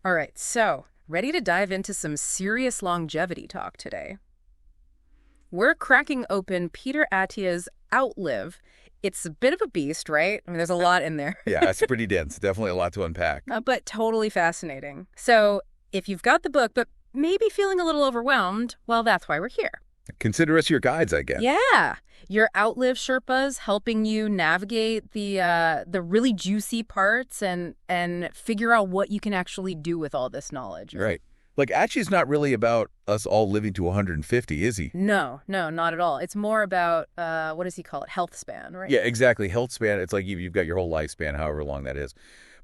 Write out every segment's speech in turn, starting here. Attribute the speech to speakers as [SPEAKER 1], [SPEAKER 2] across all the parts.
[SPEAKER 1] All right, so ready to dive into some serious longevity talk today. We're cracking open Peter Attia's Outlive. It's a bit of a beast, right? I mean, there's a lot in there.
[SPEAKER 2] Yeah, it's pretty dense. Definitely a lot to unpack.
[SPEAKER 1] But totally fascinating. So if you've got the book, but maybe feeling a little overwhelmed, well, that's why we're here.
[SPEAKER 2] Consider us your guides, I guess.
[SPEAKER 1] Yeah, your Outlive Sherpas helping you navigate the really juicy parts and figure out what you can actually do with all this knowledge.
[SPEAKER 2] Right. Like, Atchia's not really about us all living to 150, is he?
[SPEAKER 1] No, not at all. It's more about, what does he call it? Health span, right?
[SPEAKER 2] Yeah, exactly. Health span, it's like you've got your whole lifespan, however long that is.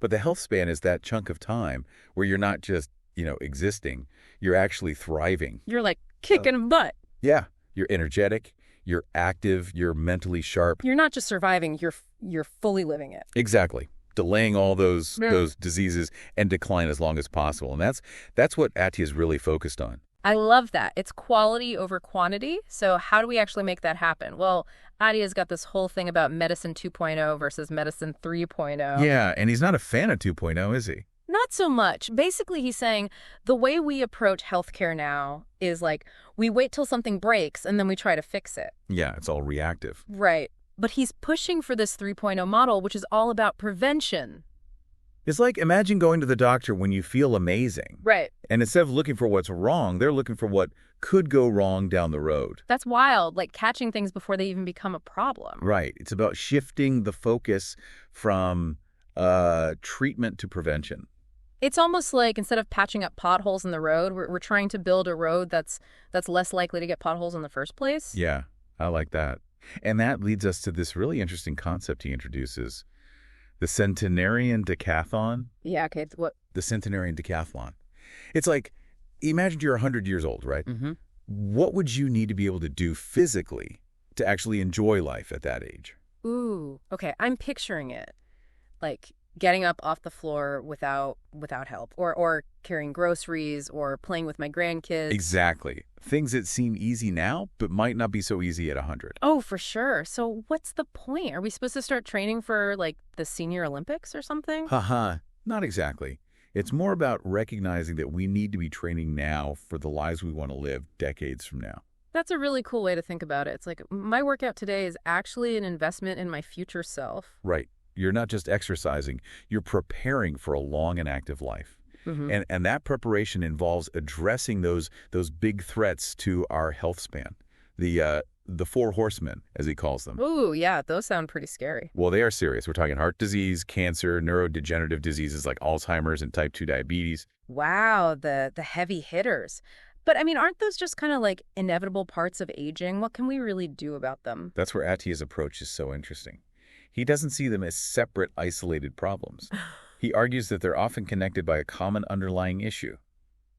[SPEAKER 2] But the health span is that chunk of time where you're not just, existing. You're actually thriving.
[SPEAKER 1] You're like kicking butt.
[SPEAKER 2] Yeah. You're energetic. You're active. You're mentally sharp.
[SPEAKER 1] You're not just surviving. You're fully living it.
[SPEAKER 2] Exactly. Delaying all those diseases and decline as long as possible. And that's what Attia's really focused on.
[SPEAKER 1] I love that. It's quality over quantity. So how do we actually make that happen? Well, Attia's got this whole thing about medicine 2.0 versus medicine 3.0.
[SPEAKER 2] Yeah, and he's not a fan of 2.0, is he?
[SPEAKER 1] Not so much. Basically, he's saying the way we approach healthcare now is like we wait till something breaks and then we try to fix it.
[SPEAKER 2] Yeah, it's all reactive.
[SPEAKER 1] Right. But he's pushing for this 3.0 model, which is all about prevention.
[SPEAKER 2] It's like, imagine going to the doctor when you feel amazing.
[SPEAKER 1] Right.
[SPEAKER 2] And instead of looking for what's wrong, they're looking for what could go wrong down the road.
[SPEAKER 1] That's wild, like catching things before they even become a problem.
[SPEAKER 2] Right. It's about shifting the focus from treatment to prevention.
[SPEAKER 1] It's almost like instead of patching up potholes in the road, we're trying to build a road that's less likely to get potholes in the first place.
[SPEAKER 2] Yeah, I like that. And that leads us to this really interesting concept he introduces, the centenarian decathlon.
[SPEAKER 1] Yeah, okay. What?
[SPEAKER 2] The centenarian decathlon. It's like, imagine you're 100 years old, right?
[SPEAKER 1] Mm-hmm.
[SPEAKER 2] What would you need to be able to do physically to actually enjoy life at that age?
[SPEAKER 1] Ooh, okay. I'm picturing it. Like getting up off the floor without help, or carrying groceries, or playing with my grandkids.
[SPEAKER 2] Exactly. Things that seem easy now, but might not be so easy at 100.
[SPEAKER 1] Oh, for sure. So what's the point? Are we supposed to start training for, like, the Senior Olympics or something?
[SPEAKER 2] Haha, not exactly. It's more about recognizing that we need to be training now for the lives we want to live decades from now.
[SPEAKER 1] That's a really cool way to think about it. It's like, my workout today is actually an investment in my future self.
[SPEAKER 2] Right. You're not just exercising, you're preparing for a long and active life.
[SPEAKER 1] Mm-hmm.
[SPEAKER 2] And that preparation involves addressing those big threats to our health span. The four horsemen, as he calls them.
[SPEAKER 1] Ooh, yeah, those sound pretty scary.
[SPEAKER 2] Well, they are serious. We're talking heart disease, cancer, neurodegenerative diseases like Alzheimer's and type 2 diabetes.
[SPEAKER 1] Wow, the heavy hitters. But, I mean, aren't those just kind of like inevitable parts of aging? What can we really do about them?
[SPEAKER 2] That's where Attia's approach is so interesting. He doesn't see them as separate, isolated problems. He argues that they're often connected by a common underlying issue,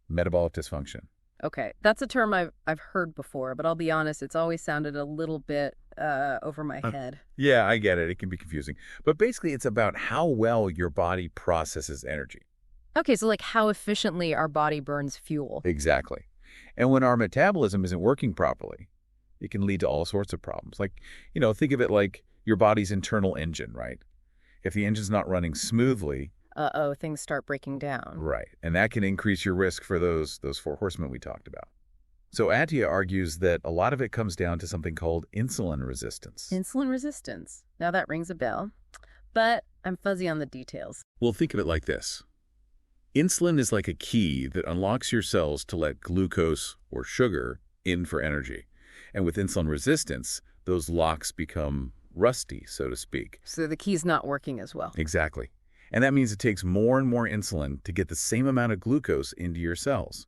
[SPEAKER 2] metabolic dysfunction.
[SPEAKER 1] Okay, that's a term I've heard before, but I'll be honest, it's always sounded a little bit over my head.
[SPEAKER 2] Yeah, I get it. It can be confusing. But basically, it's about how well your body processes energy.
[SPEAKER 1] Okay, so like how efficiently our body burns fuel.
[SPEAKER 2] Exactly. And when our metabolism isn't working properly, it can lead to all sorts of problems. Like, think of it like your body's internal engine, right? If the engine's not running smoothly...
[SPEAKER 1] things start breaking down.
[SPEAKER 2] Right. And that can increase your risk for those four horsemen we talked about. So Attia argues that a lot of it comes down to something called insulin resistance.
[SPEAKER 1] Insulin resistance. Now that rings a bell, but I'm fuzzy on the details.
[SPEAKER 2] Well, think of it like this. Insulin is like a key that unlocks your cells to let glucose or sugar in for energy. And with insulin resistance, those locks become rusty, so to speak.
[SPEAKER 1] So the key's not working as well.
[SPEAKER 2] Exactly. And that means it takes more and more insulin to get the same amount of glucose into your cells.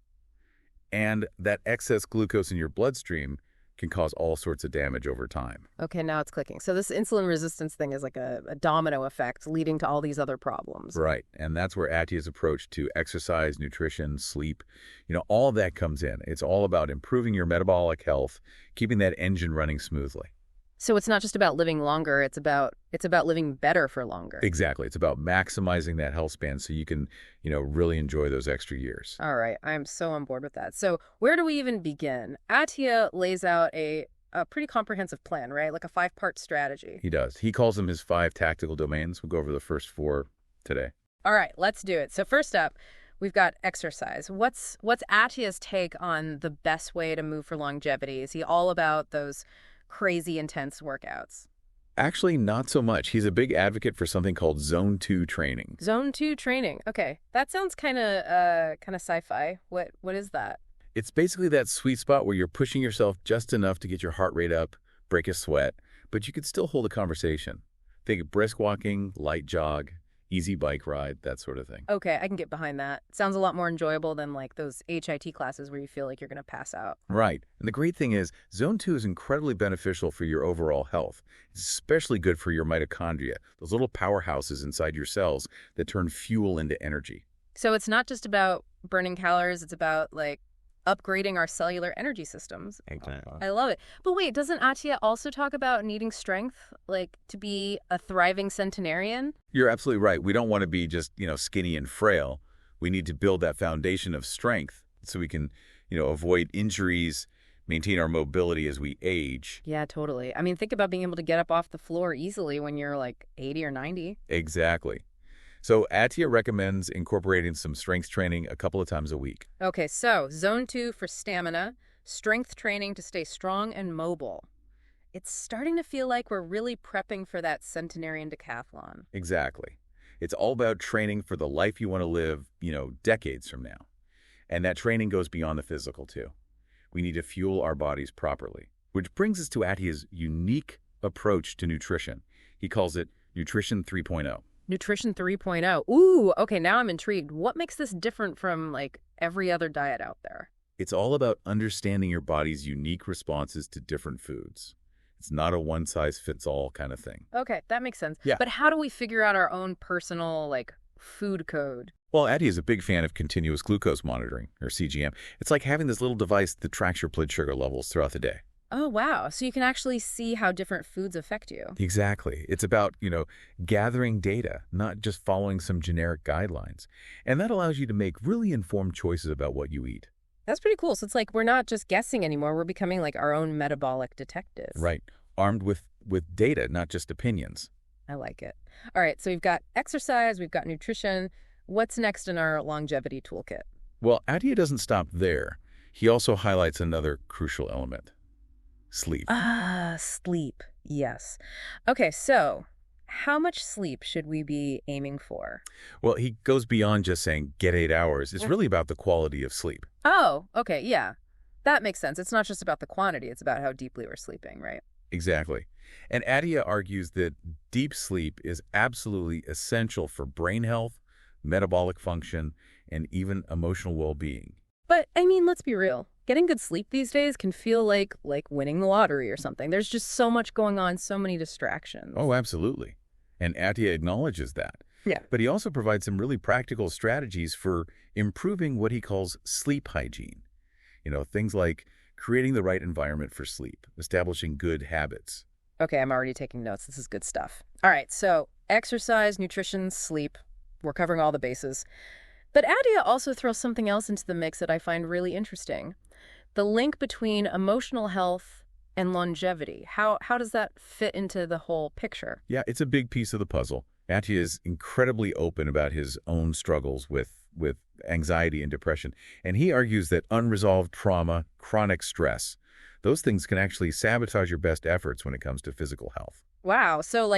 [SPEAKER 2] And that excess glucose in your bloodstream can cause all sorts of damage over time.
[SPEAKER 1] Okay, now it's clicking. So this insulin resistance thing is like a domino effect leading to all these other problems.
[SPEAKER 2] Right. And that's where Attia's approach to exercise, nutrition, sleep, all of that comes in. It's all about improving your metabolic health, keeping that engine running smoothly.
[SPEAKER 1] So it's not just about living longer, it's about living better for longer.
[SPEAKER 2] Exactly. It's about maximizing that health span so you can, really enjoy those extra years.
[SPEAKER 1] All right. I'm so on board with that. So where do we even begin? Attia lays out a pretty comprehensive plan, right? Like a 5-part strategy.
[SPEAKER 2] He does. He calls them his 5 tactical domains. We'll go over the first 4 today.
[SPEAKER 1] All right, let's do it. So first up, We've got exercise. What's Attia's take on the best way to move for longevity? Is he all about those crazy intense workouts?
[SPEAKER 2] Actually, not so much. He's a big advocate for something called Zone 2 training.
[SPEAKER 1] Zone 2 training. Okay. That sounds kind of sci-fi. What is that?
[SPEAKER 2] It's basically that sweet spot where you're pushing yourself just enough to get your heart rate up, break a sweat, but you can still hold a conversation. Think of brisk walking, light jog, easy bike ride, that sort of thing.
[SPEAKER 1] Okay, I can get behind that. Sounds a lot more enjoyable than like those HIT classes where you feel like you're going to pass out.
[SPEAKER 2] Right. And the great thing is, Zone 2 is incredibly beneficial for your overall health. It's especially good for your mitochondria, those little powerhouses inside your cells that turn fuel into energy.
[SPEAKER 1] So it's not just about burning calories, it's about like upgrading our cellular energy systems.
[SPEAKER 2] Exactly.
[SPEAKER 1] I love it. But wait, doesn't Attia also talk about needing strength, like to be a thriving centenarian?
[SPEAKER 2] You're absolutely right. We don't want to be just, skinny and frail. We need to build that foundation of strength so we can, avoid injuries, maintain our mobility as we age.
[SPEAKER 1] Yeah, totally. I mean, think about being able to get up off the floor easily when you're like 80 or 90.
[SPEAKER 2] Exactly. So Attia recommends incorporating some strength training a couple of times a week.
[SPEAKER 1] Okay, so zone 2 for stamina, strength training to stay strong and mobile. It's starting to feel like we're really prepping for that centenarian decathlon.
[SPEAKER 2] Exactly. It's all about training for the life you want to live, decades from now. And that training goes beyond the physical, too. We need to fuel our bodies properly, which brings us to Attia's unique approach to nutrition. He calls it Nutrition 3.0.
[SPEAKER 1] Nutrition 3.0. Ooh, okay, now I'm intrigued. What makes this different from like every other diet out there?
[SPEAKER 2] It's all about understanding your body's unique responses to different foods. It's not a one-size-fits-all kind of thing.
[SPEAKER 1] Okay, that makes sense.
[SPEAKER 2] Yeah.
[SPEAKER 1] But how do we figure out our own personal like food code?
[SPEAKER 2] Well, Attia is a big fan of continuous glucose monitoring, or CGM. It's like having this little device that tracks your blood sugar levels throughout the day.
[SPEAKER 1] Oh, wow. So you can actually see how different foods affect you.
[SPEAKER 2] Exactly. It's about, gathering data, not just following some generic guidelines. And that allows you to make really informed choices about what you eat.
[SPEAKER 1] That's pretty cool. So it's like we're not just guessing anymore. We're becoming like our own metabolic detectives.
[SPEAKER 2] Right. Armed with data, not just opinions.
[SPEAKER 1] I like it. All right. So we've got exercise, we've got nutrition. What's next in our longevity toolkit?
[SPEAKER 2] Well, Attia doesn't stop there. He also highlights another crucial element. Sleep.
[SPEAKER 1] Sleep. Yes. Okay, so how much sleep should we be aiming for?
[SPEAKER 2] Well, he goes beyond just saying get 8 hours. It's really about the quality of sleep.
[SPEAKER 1] Oh, okay, yeah. That makes sense. It's not just about the quantity, it's about how deeply we're sleeping, right?
[SPEAKER 2] Exactly. And Attia argues that deep sleep is absolutely essential for brain health, metabolic function, and even emotional well-being.
[SPEAKER 1] But, I mean, let's be real. Getting good sleep these days can feel like winning the lottery or something. There's just so much going on, so many distractions.
[SPEAKER 2] Oh, absolutely. And Attia acknowledges that.
[SPEAKER 1] Yeah.
[SPEAKER 2] But he also provides some really practical strategies for improving what he calls sleep hygiene. Things like creating the right environment for sleep, establishing good habits.
[SPEAKER 1] Okay, I'm already taking notes. This is good stuff. All right, so exercise, nutrition, sleep. We're covering all the bases. But Attia also throws something else into the mix that I find really interesting. The link between emotional health and longevity. How does that fit into the whole picture?
[SPEAKER 2] Yeah, it's a big piece of the puzzle. Attia is incredibly open about his own struggles with anxiety and depression. And he argues that unresolved trauma, chronic stress, those things can actually sabotage your best efforts when it comes to physical health.
[SPEAKER 1] Wow. So,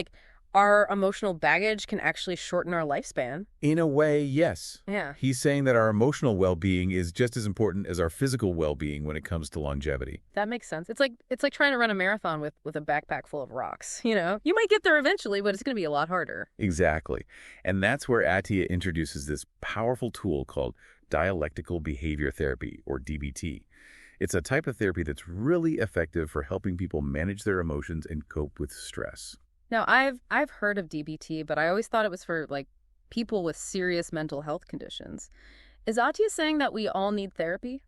[SPEAKER 1] our emotional baggage can actually shorten our lifespan.
[SPEAKER 2] In a way, yes.
[SPEAKER 1] Yeah.
[SPEAKER 2] He's saying that our emotional well-being is just as important as our physical well-being when it comes to longevity.
[SPEAKER 1] That makes sense. It's like trying to run a marathon with a backpack full of rocks. You might get there eventually, but it's going to be a lot harder.
[SPEAKER 2] Exactly. And that's where Attia introduces this powerful tool called dialectical behavior therapy, or DBT. It's a type of therapy that's really effective for helping people manage their emotions and cope with stress.
[SPEAKER 1] Now, I've heard of DBT, but I always thought it was for people with serious mental health conditions. Is Attia saying that we all need therapy?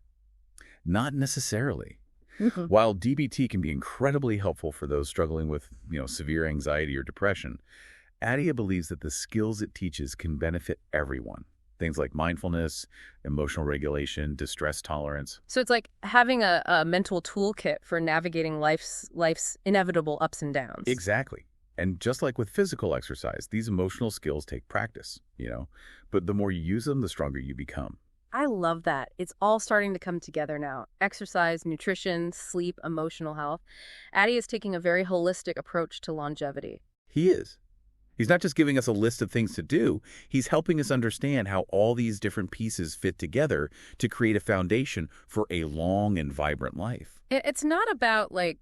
[SPEAKER 2] Not necessarily. While DBT can be incredibly helpful for those struggling with, severe anxiety or depression, Attia believes that the skills it teaches can benefit everyone. Things like mindfulness, emotional regulation, distress tolerance.
[SPEAKER 1] So it's like having a mental toolkit for navigating life's inevitable ups and downs.
[SPEAKER 2] Exactly. And just like with physical exercise, these emotional skills take practice, but the more you use them, the stronger you become.
[SPEAKER 1] I love that. It's all starting to come together now. Exercise, nutrition, sleep, emotional health. Addie is taking a very holistic approach to longevity.
[SPEAKER 2] He is. He's not just giving us a list of things to do, he's helping us understand how all these different pieces fit together to create a foundation for a long and vibrant life.
[SPEAKER 1] It's not about, like,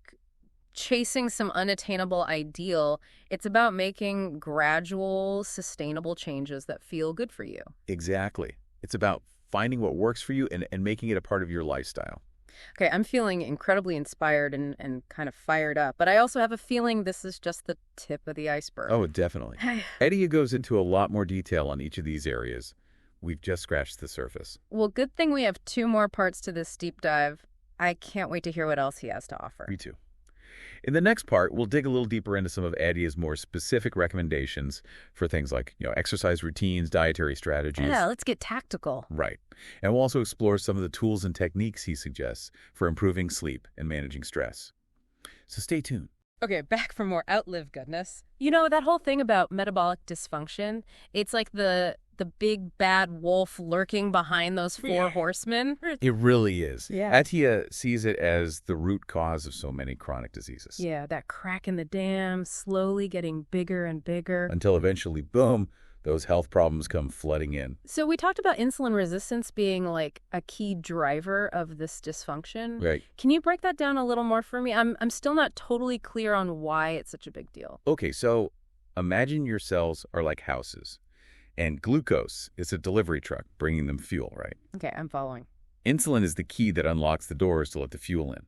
[SPEAKER 1] chasing some unattainable ideal. It's about making gradual, sustainable changes that feel good for you.
[SPEAKER 2] Exactly. It's about finding what works for you and making it a part of your lifestyle.
[SPEAKER 1] Okay, I'm feeling incredibly inspired and kind of fired up, but I also have a feeling this is just the tip of the iceberg.
[SPEAKER 2] Oh, definitely. Attia goes into a lot more detail on each of these areas. We've just scratched the surface.
[SPEAKER 1] Well, good thing we have 2 more parts to this deep dive. I can't wait to hear what else he has to offer.
[SPEAKER 2] Me too. In the next part, we'll dig a little deeper into some of Attia's more specific recommendations for things like, exercise routines, dietary strategies.
[SPEAKER 1] Yeah, let's get tactical.
[SPEAKER 2] Right. And we'll also explore some of the tools and techniques he suggests for improving sleep and managing stress. So stay tuned.
[SPEAKER 1] Okay, back for more Outlive goodness. That whole thing about metabolic dysfunction, it's like the big bad wolf lurking behind those 4 horsemen.
[SPEAKER 2] It really is.
[SPEAKER 1] Yeah.
[SPEAKER 2] Attia sees it as the root cause of so many chronic diseases.
[SPEAKER 1] Yeah, that crack in the dam, slowly getting bigger and bigger.
[SPEAKER 2] Until eventually, boom, those health problems come flooding in.
[SPEAKER 1] So we talked about insulin resistance being like a key driver of this dysfunction.
[SPEAKER 2] Right.
[SPEAKER 1] Can you break that down a little more for me? I'm still not totally clear on why it's such a big deal.
[SPEAKER 2] Okay, so imagine your cells are like houses. And glucose is a delivery truck bringing them fuel, right?
[SPEAKER 1] Okay, I'm following.
[SPEAKER 2] Insulin is the key that unlocks the doors to let the fuel in.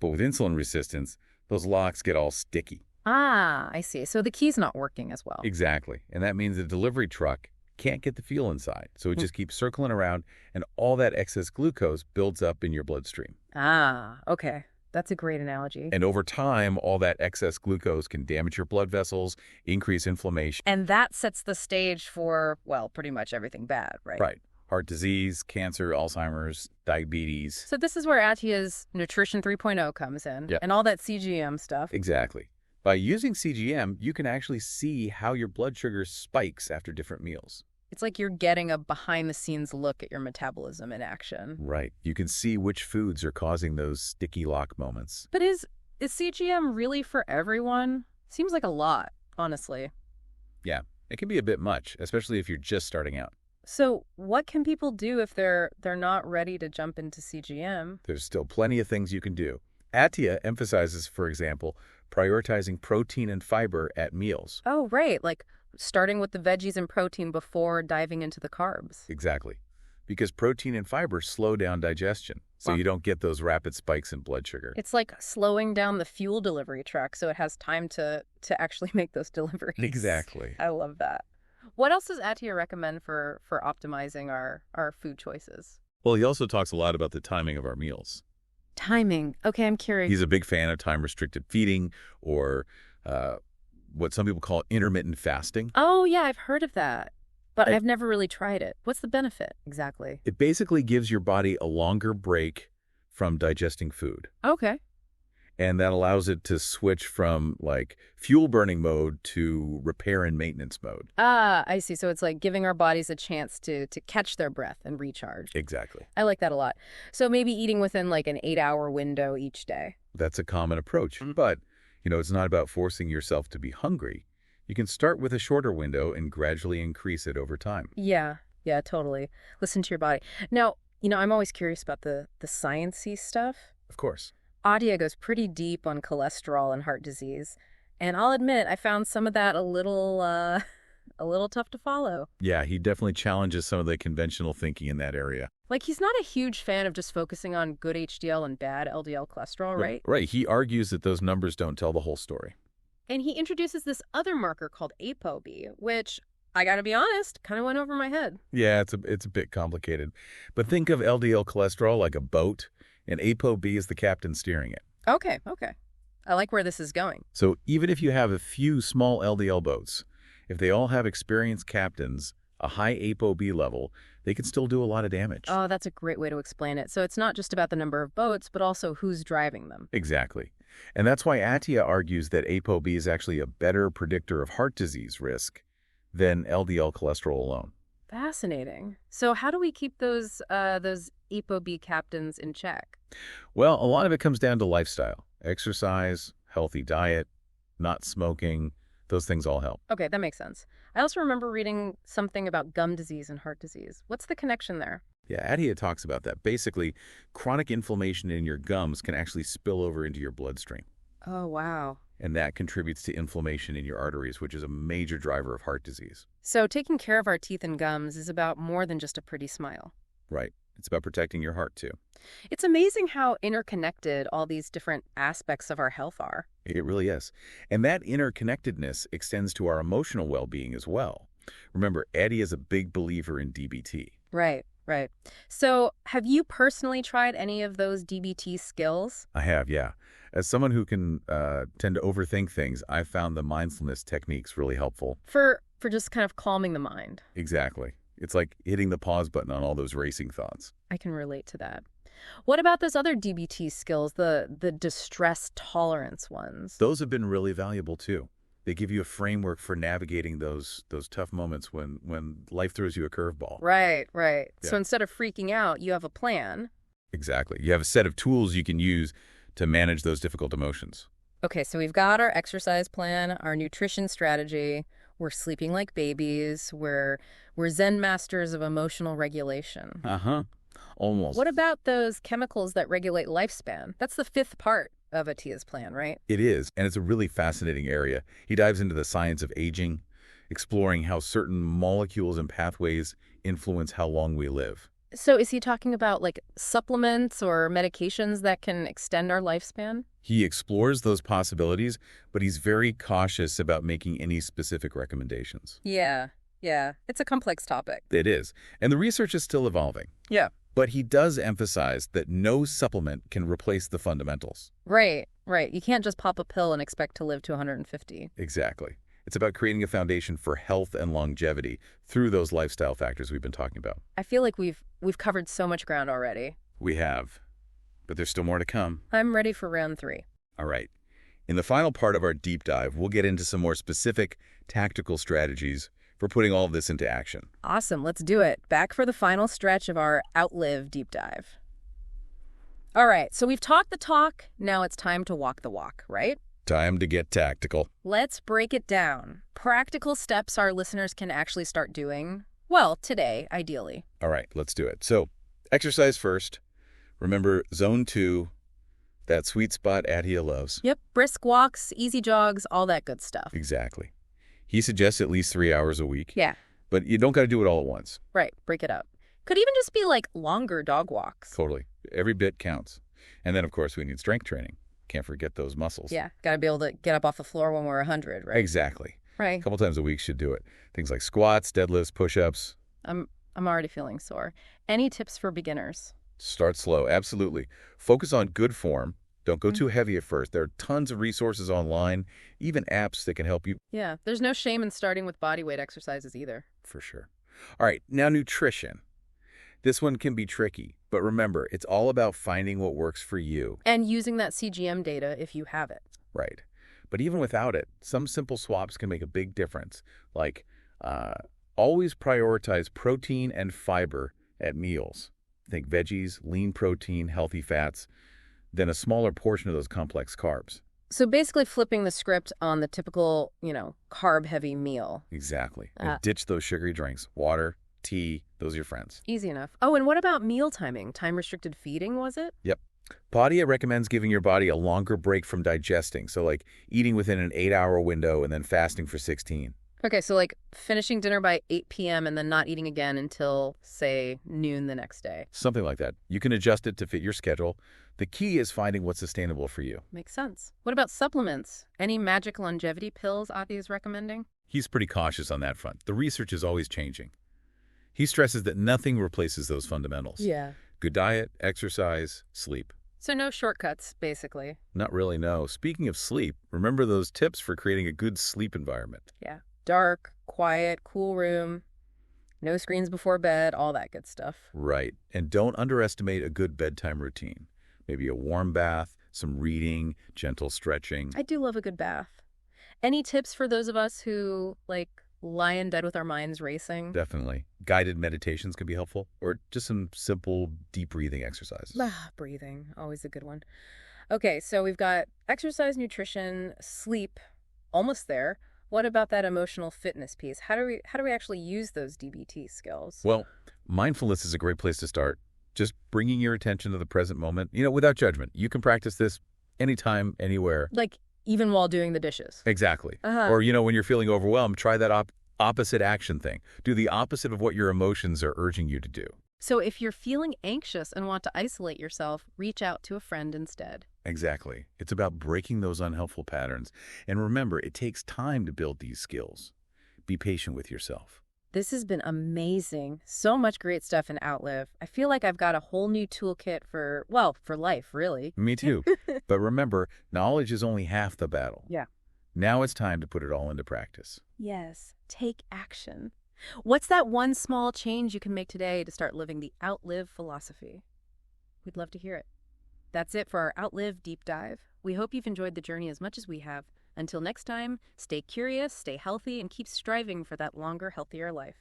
[SPEAKER 2] But with insulin resistance, those locks get all sticky.
[SPEAKER 1] Ah, I see. So the key's not working as well.
[SPEAKER 2] Exactly. And that means the delivery truck can't get the fuel inside. So it just keeps circling around, and all that excess glucose builds up in your bloodstream.
[SPEAKER 1] Ah, okay. That's a great analogy.
[SPEAKER 2] And over time, all that excess glucose can damage your blood vessels, increase inflammation.
[SPEAKER 1] And that sets the stage for, well, pretty much everything bad, right?
[SPEAKER 2] Right. Heart disease, cancer, Alzheimer's, diabetes.
[SPEAKER 1] So this is where Attia's Nutrition 3.0 comes in,
[SPEAKER 2] Yep.
[SPEAKER 1] and all that CGM stuff.
[SPEAKER 2] Exactly. By using CGM, you can actually see how your blood sugar spikes after different meals.
[SPEAKER 1] It's like you're getting a behind-the-scenes look at your metabolism in action.
[SPEAKER 2] Right. You can see which foods are causing those sticky lock moments.
[SPEAKER 1] But is CGM really for everyone? Seems like a lot, honestly.
[SPEAKER 2] Yeah, it can be a bit much, especially if you're just starting out.
[SPEAKER 1] So what can people do if they're not ready to jump into CGM?
[SPEAKER 2] There's still plenty of things you can do. Attia emphasizes, for example, prioritizing protein and fiber at meals.
[SPEAKER 1] Oh, right. Like starting with the veggies and protein before diving into the carbs.
[SPEAKER 2] Exactly. Because protein and fiber slow down digestion, so
[SPEAKER 1] Wow.
[SPEAKER 2] you don't get those rapid spikes in blood sugar.
[SPEAKER 1] It's like slowing down the fuel delivery truck so it has time to actually make those deliveries.
[SPEAKER 2] Exactly.
[SPEAKER 1] I love that. What else does Attia recommend for optimizing our food choices?
[SPEAKER 2] Well, he also talks a lot about the timing of our meals.
[SPEAKER 1] Timing. Okay, I'm curious.
[SPEAKER 2] He's a big fan of time-restricted feeding, or what some people call intermittent fasting.
[SPEAKER 1] Oh, yeah, I've heard of that. But
[SPEAKER 2] I-
[SPEAKER 1] I've never really tried it. What's the benefit exactly?
[SPEAKER 2] It basically gives your body a longer break from digesting food.
[SPEAKER 1] Okay.
[SPEAKER 2] And that allows it to switch from like fuel burning mode to repair and maintenance mode.
[SPEAKER 1] Ah, I see. So it's like giving our bodies a chance to catch their breath and recharge.
[SPEAKER 2] Exactly.
[SPEAKER 1] I like that a lot. So maybe eating within like an 8-hour window each day.
[SPEAKER 2] That's a common approach. But, it's not about forcing yourself to be hungry. You can start with a shorter window and gradually increase it over time.
[SPEAKER 1] Yeah, totally. Listen to your body. Now, I'm always curious about the science-y stuff.
[SPEAKER 2] Of course.
[SPEAKER 1] Attia goes pretty deep on cholesterol and heart disease. And I'll admit, I found some of that a little tough to follow.
[SPEAKER 2] Yeah, he definitely challenges some of the conventional thinking in that area.
[SPEAKER 1] Like, he's not a huge fan of just focusing on good HDL and bad LDL cholesterol, right?
[SPEAKER 2] Right. He argues that those numbers don't tell the whole story.
[SPEAKER 1] And he introduces this other marker called ApoB, which, I gotta be honest, kind of went over my head.
[SPEAKER 2] Yeah, it's a bit complicated. But think of LDL cholesterol like a boat, and ApoB is the captain steering it.
[SPEAKER 1] Okay. I like where this is going.
[SPEAKER 2] So even if you have a few small LDL boats, if they all have experienced captains, A high ApoB level, they can still do a lot of damage.
[SPEAKER 1] Oh, that's a great way to explain it. So it's not just about the number of boats, but also who's driving them.
[SPEAKER 2] Exactly. And that's why Attia argues that ApoB is actually a better predictor of heart disease risk than LDL cholesterol alone.
[SPEAKER 1] Fascinating. So how do we keep those EPO-B captains in check?
[SPEAKER 2] Well, a lot of it comes down to lifestyle. Exercise, healthy diet, not smoking, those things all help.
[SPEAKER 1] Okay, that makes sense. I also remember reading something about gum disease and heart disease. What's the connection there?
[SPEAKER 2] Yeah, Attia talks about that. Basically, chronic inflammation in your gums can actually spill over into your bloodstream.
[SPEAKER 1] Oh, wow.
[SPEAKER 2] And that contributes to inflammation in your arteries, which is a major driver of heart disease.
[SPEAKER 1] So taking care of our teeth and gums is about more than just a pretty smile.
[SPEAKER 2] Right. It's about protecting your heart, too.
[SPEAKER 1] It's amazing how interconnected all these different aspects of our health are.
[SPEAKER 2] It really is. And that interconnectedness extends to our emotional well-being as well. Remember, Attia is a big believer in DBT.
[SPEAKER 1] Right, right. So have you personally tried any of those DBT skills?
[SPEAKER 2] I have, yeah. As someone who can tend to overthink things, I've found the mindfulness techniques really helpful.
[SPEAKER 1] For just kind of calming the mind.
[SPEAKER 2] Exactly. It's like hitting the pause button on all those racing thoughts.
[SPEAKER 1] I can relate to that. What about those other DBT skills, the distress tolerance ones?
[SPEAKER 2] Those have been really valuable, too. They give you a framework for navigating those tough moments when life throws you a curveball.
[SPEAKER 1] Right, right.
[SPEAKER 2] Yeah.
[SPEAKER 1] So instead of freaking out, you have a plan.
[SPEAKER 2] Exactly. You have a set of tools you can use to manage those difficult emotions.
[SPEAKER 1] Okay, so we've got our exercise plan, our nutrition strategy. We're sleeping like babies. We're Zen masters of emotional regulation.
[SPEAKER 2] Uh-huh. Almost.
[SPEAKER 1] What about those chemicals that regulate lifespan? That's the fifth part of Attia's plan, right?
[SPEAKER 2] It is, and it's a really fascinating area. He dives into the science of aging, exploring how certain molecules and pathways influence how long we live.
[SPEAKER 1] So is he talking about like supplements or medications that can extend our lifespan?
[SPEAKER 2] He explores those possibilities, but he's very cautious about making any specific recommendations.
[SPEAKER 1] Yeah. It's a complex topic.
[SPEAKER 2] It is, and the research is still evolving.
[SPEAKER 1] Yeah.
[SPEAKER 2] But he does emphasize that no supplement can replace the fundamentals.
[SPEAKER 1] Right. You can't just pop a pill and expect to live to 150.
[SPEAKER 2] Exactly. It's about creating a foundation for health and longevity through those lifestyle factors we've been talking about.
[SPEAKER 1] I feel like we've covered so much ground already.
[SPEAKER 2] We have, but there's still more to come.
[SPEAKER 1] I'm ready for round 3.
[SPEAKER 2] All right. In the final part of our deep dive, we'll get into some more specific tactical strategies for putting all of this into action.
[SPEAKER 1] Awesome. Let's do it. Back for the final stretch of our Outlive deep dive. All right. So we've talked the talk. Now it's time to walk the walk, right?
[SPEAKER 2] Time to get tactical.
[SPEAKER 1] Let's break it down. Practical steps our listeners can actually start doing. Well, today, ideally.
[SPEAKER 2] All right, let's do it. So, exercise first. Remember, zone 2, that sweet spot Attia loves.
[SPEAKER 1] Yep. Brisk walks, easy jogs, all that good stuff.
[SPEAKER 2] Exactly. He suggests at least 3 hours a week.
[SPEAKER 1] Yeah.
[SPEAKER 2] But you don't got to do it all at once.
[SPEAKER 1] Right. Break it up. Could even just be like longer dog walks.
[SPEAKER 2] Totally. Every bit counts. And then, of course, we need strength training. Can't forget those muscles.
[SPEAKER 1] Yeah. Got to be able to get up off the floor when we're 100, right?
[SPEAKER 2] Exactly.
[SPEAKER 1] Right.
[SPEAKER 2] A couple times a week should do it. Things like squats, deadlifts, push-ups.
[SPEAKER 1] I'm already feeling sore. Any tips for beginners?
[SPEAKER 2] Start slow. Absolutely. Focus on good form. Don't go too heavy at first. There are tons of resources online, even apps that can help you.
[SPEAKER 1] Yeah. There's no shame in starting with body weight exercises either.
[SPEAKER 2] For sure. All right. Now, nutrition. This one can be tricky, but remember, it's all about finding what works for you.
[SPEAKER 1] And using that CGM data if you have it.
[SPEAKER 2] Right. But even without it, some simple swaps can make a big difference. Like, always prioritize protein and fiber at meals. Think veggies, lean protein, healthy fats, then a smaller portion of those complex carbs.
[SPEAKER 1] So basically flipping the script on the typical, carb-heavy meal.
[SPEAKER 2] Exactly. And ditch those sugary drinks. Water, tea, those are your friends.
[SPEAKER 1] Easy enough. Oh, and what about meal timing? Time-restricted feeding, was it?
[SPEAKER 2] Yep. Attia recommends giving your body a longer break from digesting, so like eating within an 8-hour window and then fasting for 16.
[SPEAKER 1] Okay, so like finishing dinner by 8 p.m. and then not eating again until, say, noon the next day.
[SPEAKER 2] Something like that. You can adjust it to fit your schedule. The key is finding what's sustainable for you.
[SPEAKER 1] Makes sense. What about supplements? Any magic longevity pills Attia is recommending?
[SPEAKER 2] He's pretty cautious on that front. The research is always changing. He stresses that nothing replaces those fundamentals.
[SPEAKER 1] Yeah.
[SPEAKER 2] Good diet, exercise, sleep.
[SPEAKER 1] So no shortcuts, basically.
[SPEAKER 2] Not really, no. Speaking of sleep, remember those tips for creating a good sleep environment.
[SPEAKER 1] Yeah. Dark, quiet, cool room. No screens before bed, all that good stuff.
[SPEAKER 2] Right. And don't underestimate a good bedtime routine. Maybe a warm bath, some reading, gentle stretching.
[SPEAKER 1] I do love a good bath. Any tips for those of us who, like, lie in bed with our minds racing?
[SPEAKER 2] Definitely. Guided meditations can be helpful, or just some simple deep breathing exercises.
[SPEAKER 1] Breathing, always a good one. Okay, so we've got exercise, nutrition, sleep, almost there. What about that emotional fitness piece? How do we actually use those DBT skills?
[SPEAKER 2] Well, mindfulness is a great place to start. Just bringing your attention to the present moment, without judgment. You can practice this anytime, anywhere.
[SPEAKER 1] Like even while doing the dishes.
[SPEAKER 2] Exactly.
[SPEAKER 1] Uh-huh.
[SPEAKER 2] Or, when you're feeling overwhelmed, try that opposite action thing. Do the opposite of what your emotions are urging you to do.
[SPEAKER 1] So if you're feeling anxious and want to isolate yourself, reach out to a friend instead.
[SPEAKER 2] Exactly. It's about breaking those unhelpful patterns. And remember, it takes time to build these skills. Be patient with yourself.
[SPEAKER 1] This has been amazing. So much great stuff in Outlive. I feel like I've got a whole new toolkit for life, really.
[SPEAKER 2] Me too. But remember, knowledge is only half the battle.
[SPEAKER 1] Yeah.
[SPEAKER 2] Now it's time to put it all into practice.
[SPEAKER 1] Yes, take action. What's that one small change you can make today to start living the Outlive philosophy? We'd love to hear it. That's it for our Outlive deep dive. We hope you've enjoyed the journey as much as we have. Until next time, stay curious, stay healthy, and keep striving for that longer, healthier life.